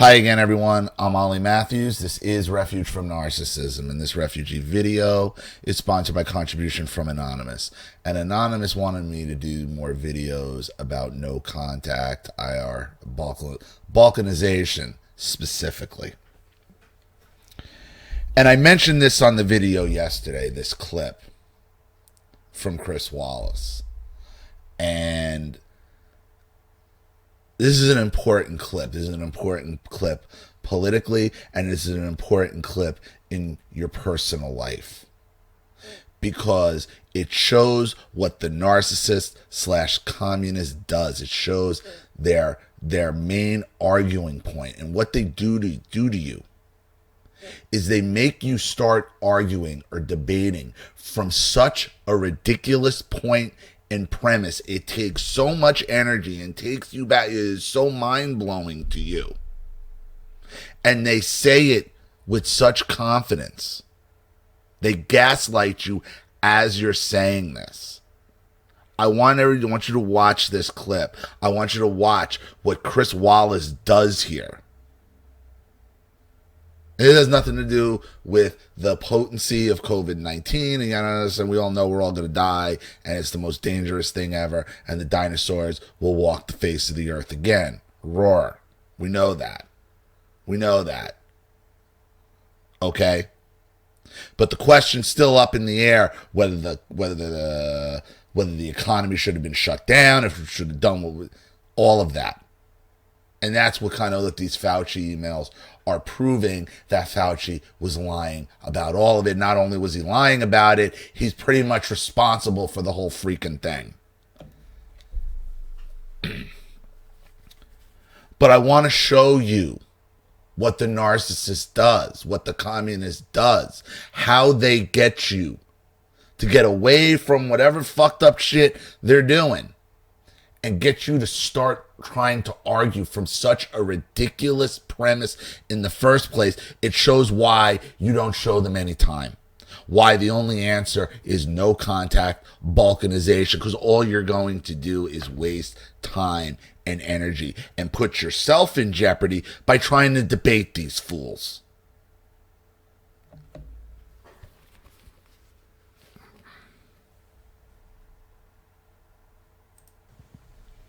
Hi again, everyone. I'm Ollie Matthews. This is Refuge from Narcissism, and this refugee video is sponsored by contribution from Anonymous. And Anonymous wanted me to do more videos about no contact, IR, balkanization specifically. And I mentioned this on the video yesterday, this clip from Chris Wallace. And this is an important clip. This is an important clip politically, and this is an important clip in your personal life. Because it shows what the narcissist / communist does. It shows their main arguing point. And what they do to you is they make you start arguing or debating from such a ridiculous point and premise. It takes so much energy and takes you back. It is so mind-blowing to you. And they say it with such confidence. They gaslight you as you're saying this. I want you to watch this clip. I want you to watch what Chris Wallace does here. It has nothing to do with the potency of COVID-19, and we all know we're all going to die, and it's the most dangerous thing ever, and the dinosaurs will walk the face of the earth again. Roar. We know that. We know that. Okay? But the question's still up in the air whether the economy should have been shut down, if it should have done all of that. And that's what kind of these Fauci emails are proving, that Fauci was lying about all of it. Not only was he lying about it, he's pretty much responsible for the whole freaking thing. But I want to show you what the narcissist does, what the communist does, how they get you to get away from whatever fucked up shit they're doing and get you to start trying to argue from such a ridiculous premise in the first place. It shows why you don't show them any time. Why the only answer is no contact, balkanization, because all you're going to do is waste time and energy and put yourself in jeopardy by trying to debate these fools.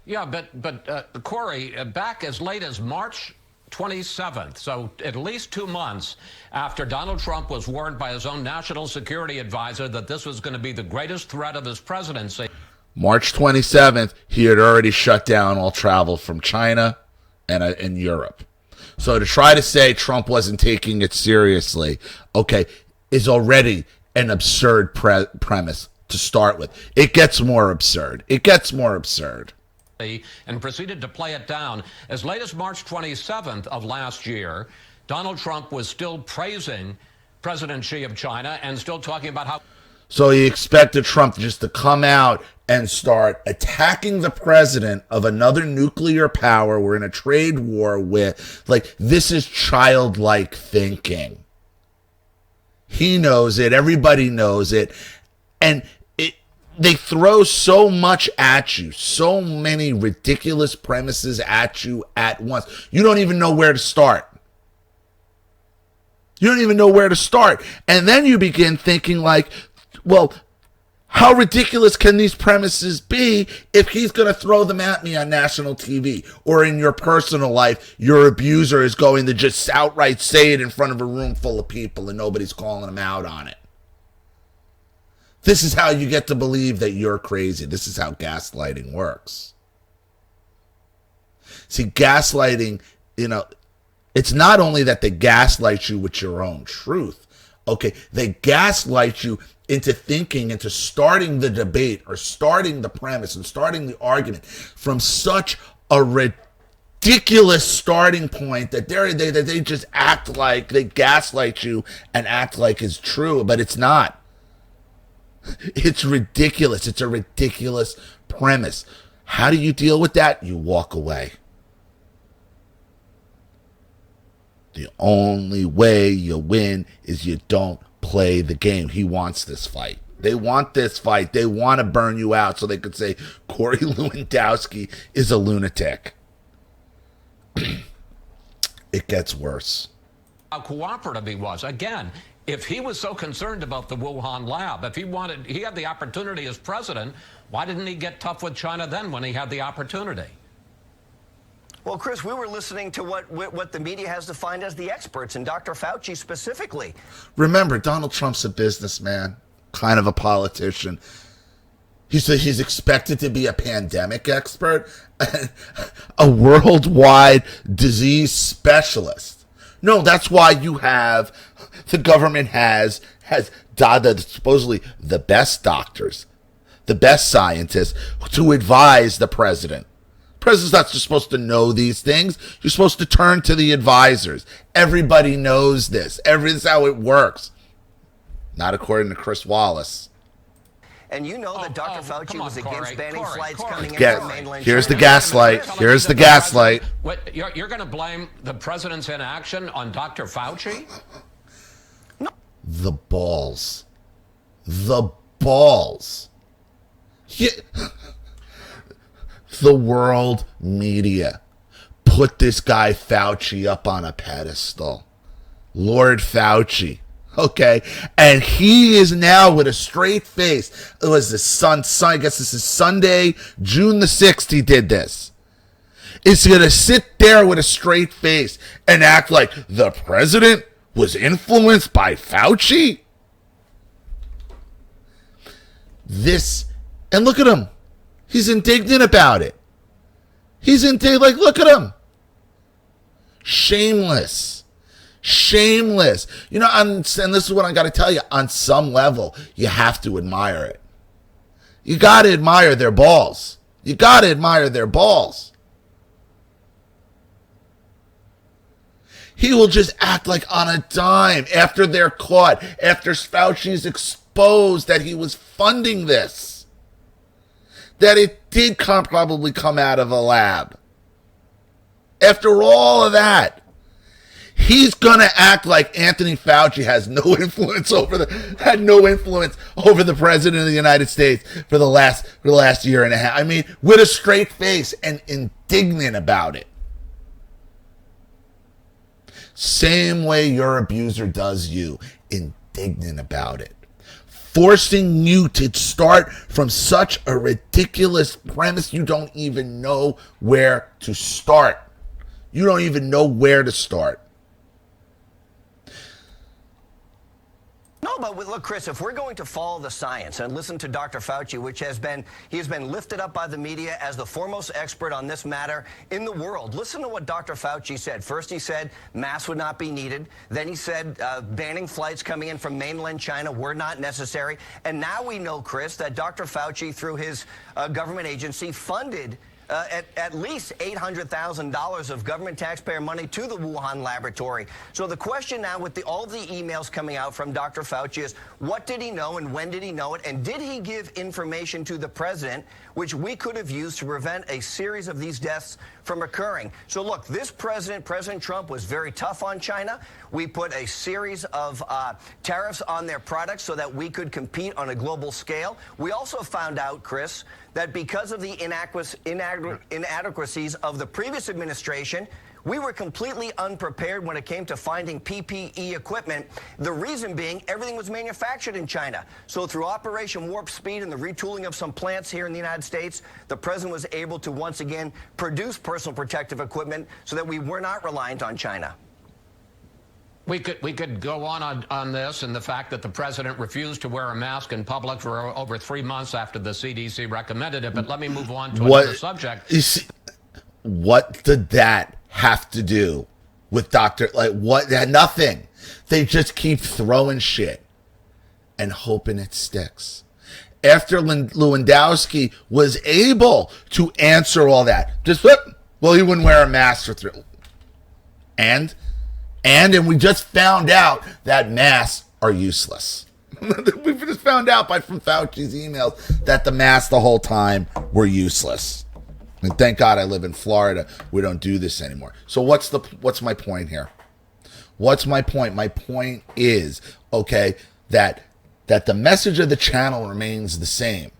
Yeah, but Corey, back as late as March 27th, so at least 2 months after Donald Trump was warned by his own national security advisor that this was going to be the greatest threat of his presidency. March 27th, he had already shut down all travel from China and Europe. So to try to say Trump wasn't taking it seriously, okay, is already an absurd premise to start with. It gets more absurd. It gets more absurd. And proceeded to play it down. As late as March 27th of last year, Donald Trump was still praising President Xi of China and still talking about how... So he expected Trump just to come out and start attacking the president of another nuclear power we're in a trade war with. Like, this is childlike thinking. He knows it. Everybody knows it. And they throw so much at you, so many ridiculous premises at you at once. You don't even know where to start. You don't even know where to start. And then you begin thinking like, well, how ridiculous can these premises be if he's going to throw them at me on national TV? Or in your personal life, your abuser is going to just outright say it in front of a room full of people and nobody's calling him out on it. This is how you get to believe that you're crazy. This is how gaslighting works. See, gaslighting, it's not only that they gaslight you with your own truth. Okay, they gaslight you into thinking, into starting the debate or starting the premise and starting the argument from such a ridiculous starting point that they just act like, they gaslight you and act like it's true, but it's not. It's ridiculous. It's a ridiculous premise. How do you deal with that? You walk away. The only way you win is you don't play the game. He wants this fight. They want this fight. They want to burn you out so they could say Corey Lewandowski is a lunatic. it gets worse. How cooperative he was. Again, if he was so concerned about the Wuhan lab, if he had the opportunity as president, why didn't he get tough with China then when he had the opportunity? Well, Chris, we were listening to what the media has defined as the experts, and Dr. Fauci specifically. Remember, Donald Trump's a businessman, kind of a politician. He's expected to be a pandemic expert, a worldwide disease specialist. No, that's why you have, the government has supposedly the best doctors, the best scientists to advise the president. The president's not just supposed to know these things. You're supposed to turn to the advisors. Everybody knows this. This is how it works. Not according to Chris Wallace. And you know that Dr. Fauci was against banning flights coming in from mainland China. Here's the gaslight. Here's the gaslight. What, you're going to blame the president's inaction on Dr. Fauci? No. The balls. The balls. The world media put this guy Fauci up on a pedestal. Lord Fauci. Okay, and he is now with a straight face. It was I guess this is Sunday, June the 6th he did this. Is going to sit there with a straight face and act like the president was influenced by Fauci? And look at him. He's indignant about it. He's indignant, like, look at him. Shameless. You know, and this is what I got to tell you. On some level, you have to admire it. You got to admire their balls. He will just act like on a dime after they're caught, after Fauci's exposed that he was funding this, that it did probably come out of a lab. After all of that, he's gonna act like Anthony Fauci had no influence over the president of the United States for the last year and a half. I mean, with a straight face and indignant about it. Same way your abuser does you, indignant about it. Forcing you to start from such a ridiculous premise, you don't even know where to start. No, but look, Chris, if we're going to follow the science and listen to Dr. Fauci, he has been lifted up by the media as the foremost expert on this matter in the world. Listen to what Dr. Fauci said. First, he said masks would not be needed. Then he said banning flights coming in from mainland China were not necessary. And now we know, Chris, that Dr. Fauci, through his government agency, funded at least $800,000 of government taxpayer money to the Wuhan laboratory. So the question now with all the emails coming out from Dr. Fauci is, what did he know and when did he know it? And did he give information to the president which we could have used to prevent a series of these deaths from occurring? So look, this President Trump, was very tough on China. We put a series of tariffs on their products so that we could compete on a global scale. We also found out, Chris, that because of the inadequacies of the previous administration, we were completely unprepared when it came to finding PPE equipment. The reason being, everything was manufactured in China. So through Operation Warp Speed and the retooling of some plants here in the United States, the president was able to once again produce personal protective equipment so that we were not reliant on China. We could go on this and the fact that the president refused to wear a mask in public for over 3 months after the CDC recommended it. But let me move on to another subject. You see, what did that have to do with what? Nothing. They just keep throwing shit and hoping it sticks. After Lewandowski was able to answer all that, he wouldn't wear a mask for 3. And we just found out that masks are useless. We just found out from Fauci's emails that the masks the whole time were useless. And thank God I live in Florida. We don't do this anymore. So what's my point here? What's my point? My point is, okay, that the message of the channel remains the same.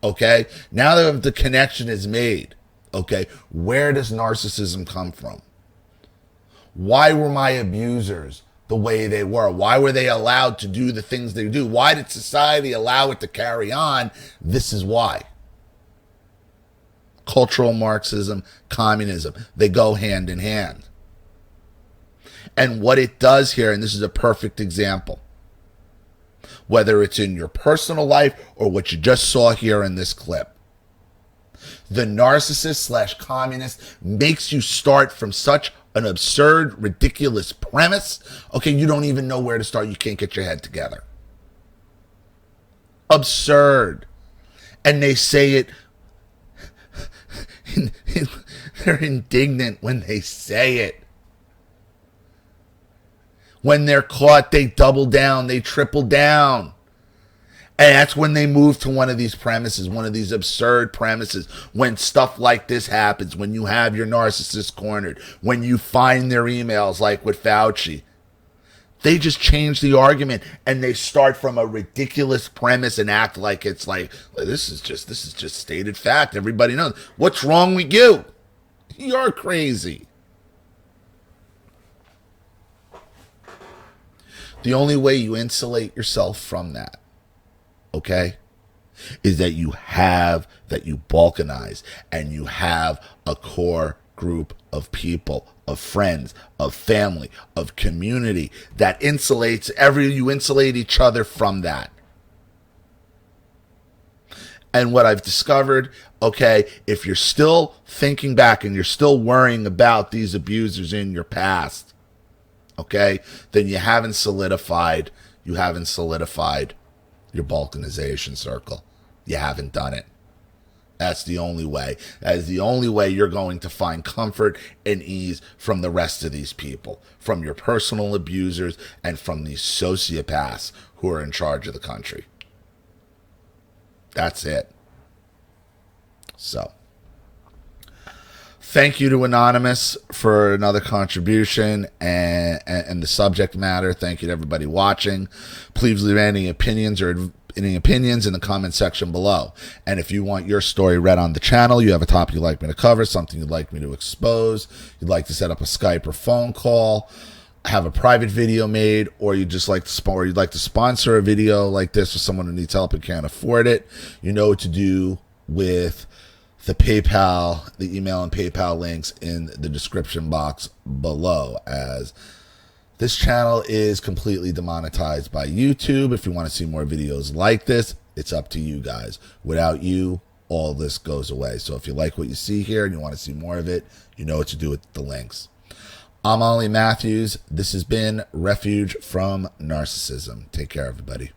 Okay? Now that the connection is made, okay, where does narcissism come from? Why were my abusers the way they were? Why were they allowed to do the things they do? Why did society allow it to carry on? This is why. Cultural Marxism, communism, they go hand in hand. And what it does here, and this is a perfect example, whether it's in your personal life or what you just saw here in this clip, the narcissist / communist makes you start from such an absurd, ridiculous premise. Okay, you don't even know where to start. You can't get your head together. Absurd. And they say it, they're indignant when they say it. When they're caught, they double down, they triple down. And that's when they move to one of these premises, one of these absurd premises, when stuff like this happens, when you have your narcissist cornered, when you find their emails like with Fauci. They just change the argument and they start from a ridiculous premise and act like it's like, this is just stated fact. Everybody knows. What's wrong with you? You're crazy. The only way you insulate yourself from that, okay, is that you balkanize and you have a core group of people, of friends, of family, of community that insulates you insulate each other from that. And what I've discovered, okay, if you're still thinking back and you're still worrying about these abusers in your past, okay, then you haven't solidified your balkanization circle. You haven't done it. That's the only way. That is the only way you're going to find comfort and ease from the rest of these people, from your personal abusers and from these sociopaths who are in charge of the country. That's it. So, thank you to Anonymous for another contribution and the subject matter. Thank you to everybody watching. Please leave any opinions in the comment section below. And if you want your story read on the channel, you have a topic you'd like me to cover, something you'd like me to expose, you'd like to set up a Skype or phone call, have a private video made, or you'd like to sponsor a video like this for someone who needs help and can't afford it, you know what to do with the email and PayPal links in the description box below, as this channel is completely demonetized by YouTube. If you want to see more videos like this, it's up to you guys. Without you, all this goes away. So if you like what you see here and you want to see more of it, you know what to do with the links. I'm Ollie Matthews. This has been Refuge from Narcissism. Take care, everybody.